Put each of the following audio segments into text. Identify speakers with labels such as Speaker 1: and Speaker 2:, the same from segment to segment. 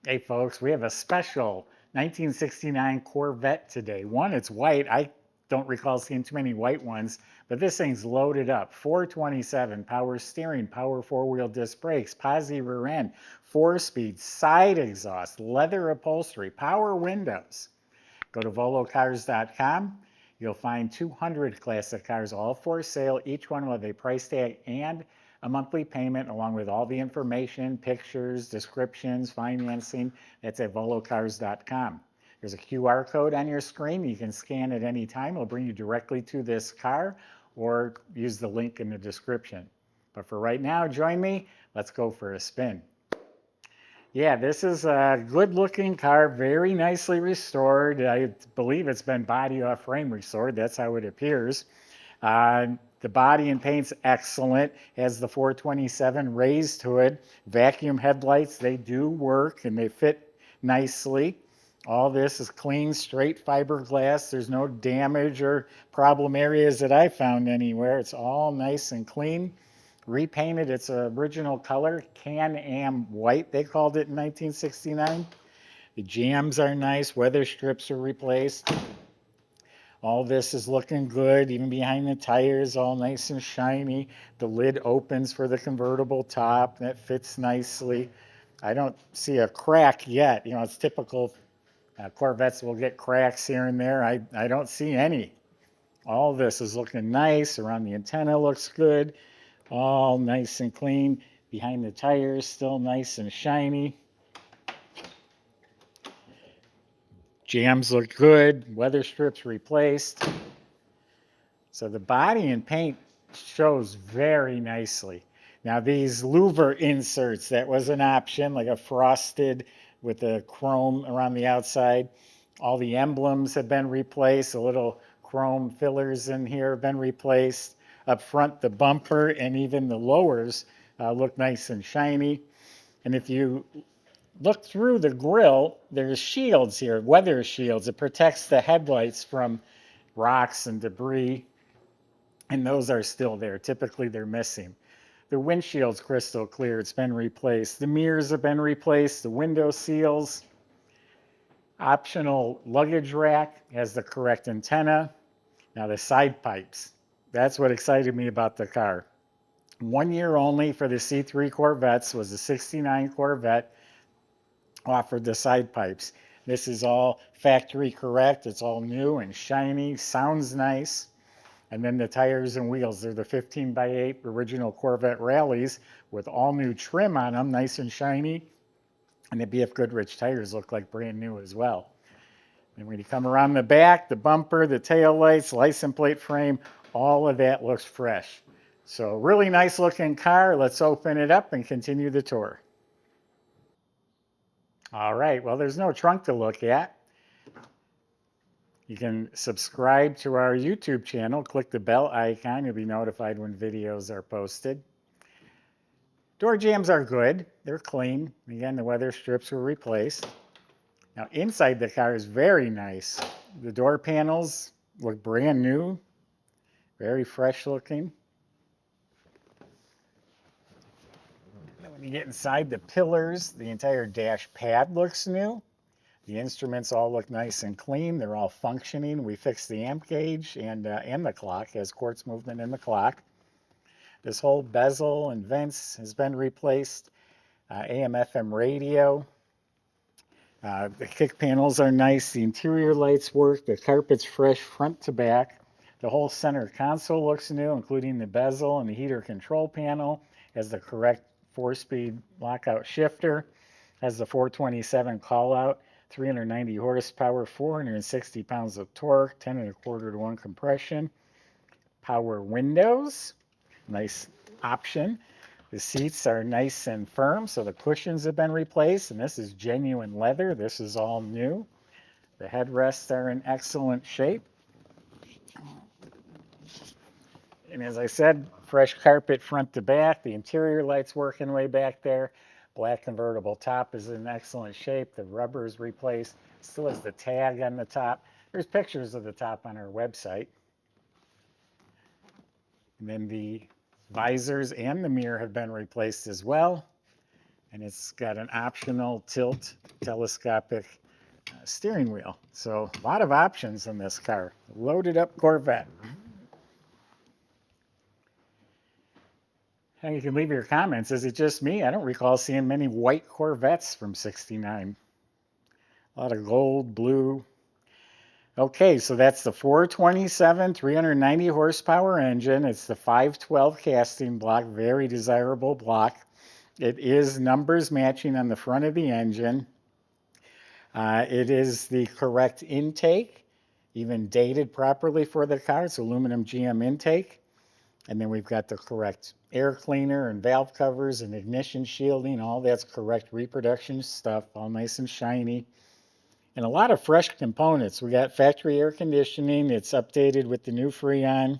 Speaker 1: Hey folks, we have a special 1969 Corvette today. One, it's white. I don't recall seeing too many white ones, but this thing's loaded up. 427, power steering, power four-wheel disc brakes, Posi rear end, 4-speed, side exhaust, leather upholstery, power windows. Go to volocars.com. You'll find 200 classic cars, all for sale, each one with a price tag and a monthly payment, along with all the information, pictures, descriptions, financing. That's at volocars.com. There's a QR code on your screen. You can scan at any time. It'll bring you directly to this car, or use the link in the description. But for right now, join me. Let's go for a spin. Yeah, this is a good looking car, very nicely restored. I believe it's been body off frame restored. That's how it appears. The body and paint's excellent. Has the 427 raised hood. Vacuum headlights, they do work and they fit nicely. All this is clean, straight fiberglass. There's no damage or problem areas that I found anywhere. It's all nice and clean. Repainted its original color, Can-Am white, they called it in 1969. The jams are nice, weather strips are replaced. All this is looking good, even behind the tires, all nice and shiny. The lid opens for the convertible top, that fits nicely. I don't see a crack yet. You know, it's typical. Corvettes will get cracks here and there. I don't see any. All this is looking nice. Around the antenna looks good. All nice and clean. Behind the tires, still nice and shiny. Jams look good. Weather strips replaced. So the body and paint shows very nicely. Now these louver inserts, that was an option, like a frosted with a chrome around the outside. All the emblems have been replaced. The little chrome fillers in here have been replaced. Up front, the bumper and even the lowers look nice and shiny. And if you look through the grill, there's shields here, weather shields. It protects the headlights from rocks and debris, and those are still there. Typically, they're missing. The windshield's crystal clear. It's been replaced. The mirrors have been replaced. The window seals. Optional luggage rack has the correct antenna. Now the side pipes. That's what excited me about the car. 1 year only for the C3 Corvettes was the 69 Corvette offered the side pipes. This is all factory correct. It's all new and shiny, sounds nice. And then the tires and wheels, they're the 15x8 original Corvette Rallies with all new trim on them, nice and shiny. And the BFGoodrich tires look like brand new as well. And when you come around the back, the bumper, the tail lights, license plate frame, all of that looks fresh. So really nice looking car. Let's open it up and continue the tour. All right, well, there's no trunk to look at. You can subscribe to our YouTube channel, click the bell icon, you'll be notified when videos are posted. Door jambs are good, they're clean. Again, the weather strips were replaced. Now inside the car is very nice. The door panels look brand new, very fresh looking. When you get inside the pillars, the entire dash pad looks new. The instruments all look nice and clean. They're all functioning. We fixed the amp gauge and the clock, has quartz movement in the clock. This whole bezel and vents has been replaced. AM/FM radio. The kick panels are nice. The interior lights work. The carpet's fresh front to back. The whole center console looks new, including the bezel and the heater control panel. Has the correct 4-speed lockout shifter. Has the 427 call out. 390 horsepower, 460 pounds of torque, 10 1/4 to 1 compression. Power windows, nice option. The seats are nice and firm, so the cushions have been replaced, and this is genuine leather. This is all new. The headrests are in excellent shape. And as I said, fresh carpet front to back. The interior lights working way back there. Black convertible top is in excellent shape. The rubber is replaced. Still has the tag on the top. There's pictures of the top on our website. And then the visors and the mirror have been replaced as well. And it's got an optional tilt telescopic steering wheel. So a lot of options in this car. Loaded up Corvette. And you can leave your comments. Is it just me? I don't recall seeing many white Corvettes from '69. A lot of gold, blue. Okay, so that's the 427, 390 horsepower engine. It's the 512 casting block, very desirable block. It is numbers matching on the front of the engine. It is the correct intake, even dated properly for the car. It's aluminum GM intake. And then we've got the correct air cleaner and valve covers and ignition shielding. All that's correct reproduction stuff, all nice and shiny. And a lot of fresh components. We got factory air conditioning. It's updated with the new Freon.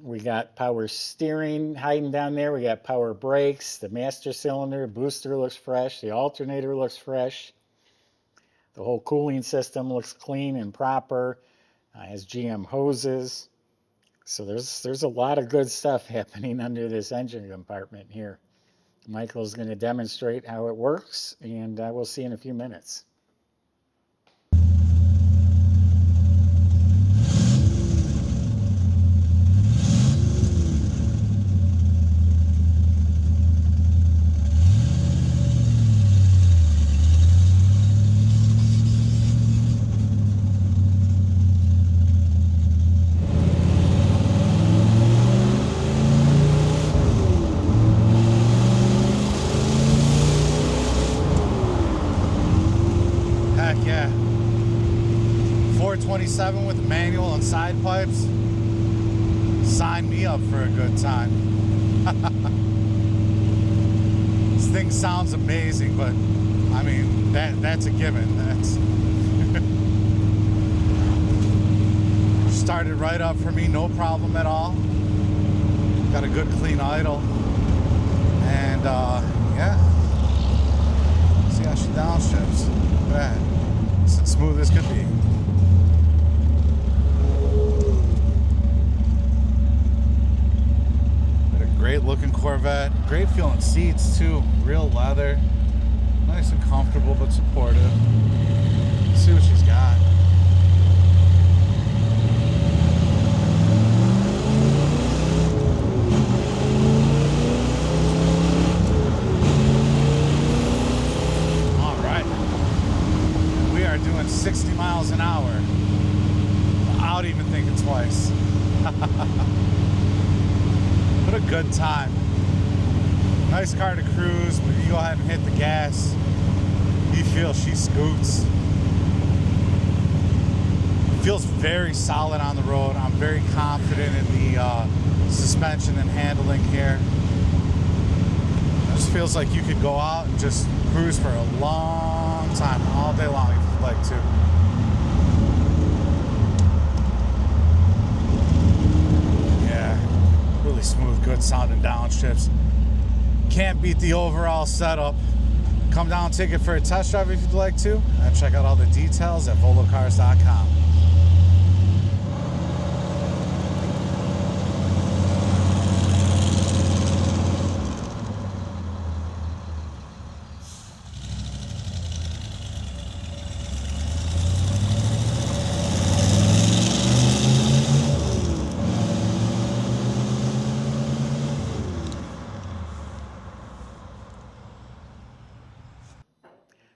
Speaker 1: We got power steering hiding down there. We got power brakes. The master cylinder, booster looks fresh. The alternator looks fresh. The whole cooling system looks clean and proper. Has GM hoses. So there's a lot of good stuff happening under this engine compartment here. Michael's going to demonstrate how it works, and we'll see in a few minutes.
Speaker 2: Yeah, 427 with the manual and side pipes. Sign me up for a good time. This thing sounds amazing, but I mean that's a given. That's started right up for me, no problem at all. Got a good clean idle, and yeah. See how she downshifts. Look at that. It's as smooth as could be. Got a great looking Corvette. Great feeling seats too. Real leather. Nice and comfortable but supportive. Let's see what she's got. Doing 60 miles an hour without even thinking twice. What a good time. Nice car to cruise, but you go ahead and hit the gas, you feel she scoots. It feels very solid on the road. I'm very confident in the suspension and handling here. It just feels like you could go out and just cruise for a long time, all day long if you'd like to. Yeah, really smooth, good sounding downshifts. Can't beat the overall setup. Come down and take it for a test drive if you'd like to, and check out all the details at volocars.com.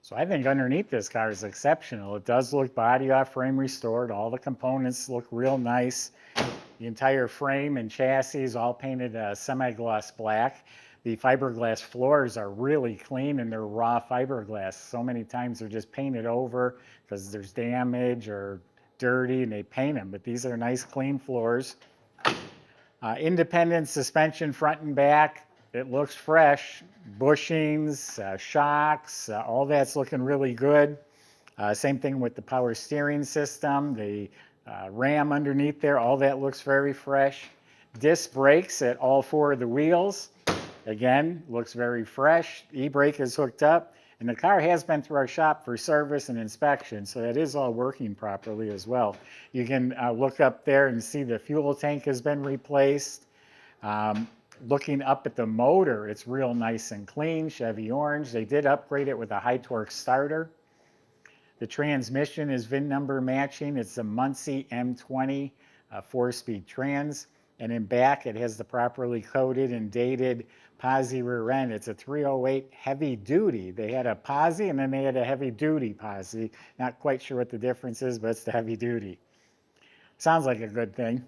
Speaker 1: So I think underneath this car is exceptional. It does look body off, frame restored. All the components look real nice. The entire frame and chassis is all painted semi-gloss black. The fiberglass floors are really clean and they're raw fiberglass. So many times they're just painted over because there's damage or dirty and they paint them. But these are nice clean floors. Independent suspension front and back. It looks fresh. Bushings, shocks, all that's looking really good. Same thing with the power steering system, the ram underneath there, all that looks very fresh. Disc brakes at all four of the wheels. Again, looks very fresh. E-brake is hooked up. And the car has been through our shop for service and inspection, so that is all working properly as well. You can look up there and see the fuel tank has been replaced. looking up at the motor, it's real nice and clean, Chevy orange. They did upgrade it with a high torque starter. The transmission is VIN number matching. It's a Muncie M20 4-speed trans. And in back, it has the properly coded and dated Posi rear end. It's a 308 heavy duty. They had a Posi and then they had a heavy duty Posi. Not quite sure what the difference is, but it's the heavy duty. Sounds like a good thing.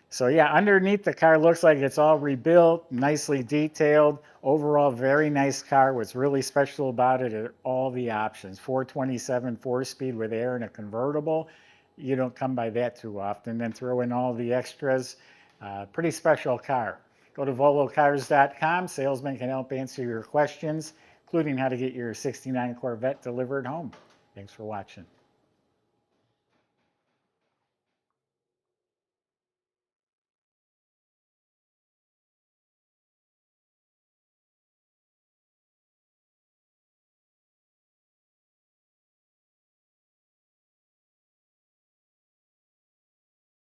Speaker 1: So yeah, underneath the car looks like it's all rebuilt, nicely detailed. Overall, very nice car. What's really special about it are all the options. 427 4-speed with air and a convertible. You don't come by that too often. Then throw in all the extras. Pretty special car. Go to volocars.com. Salesman can help answer your questions, including how to get your '69 Corvette delivered home. Thanks for watching.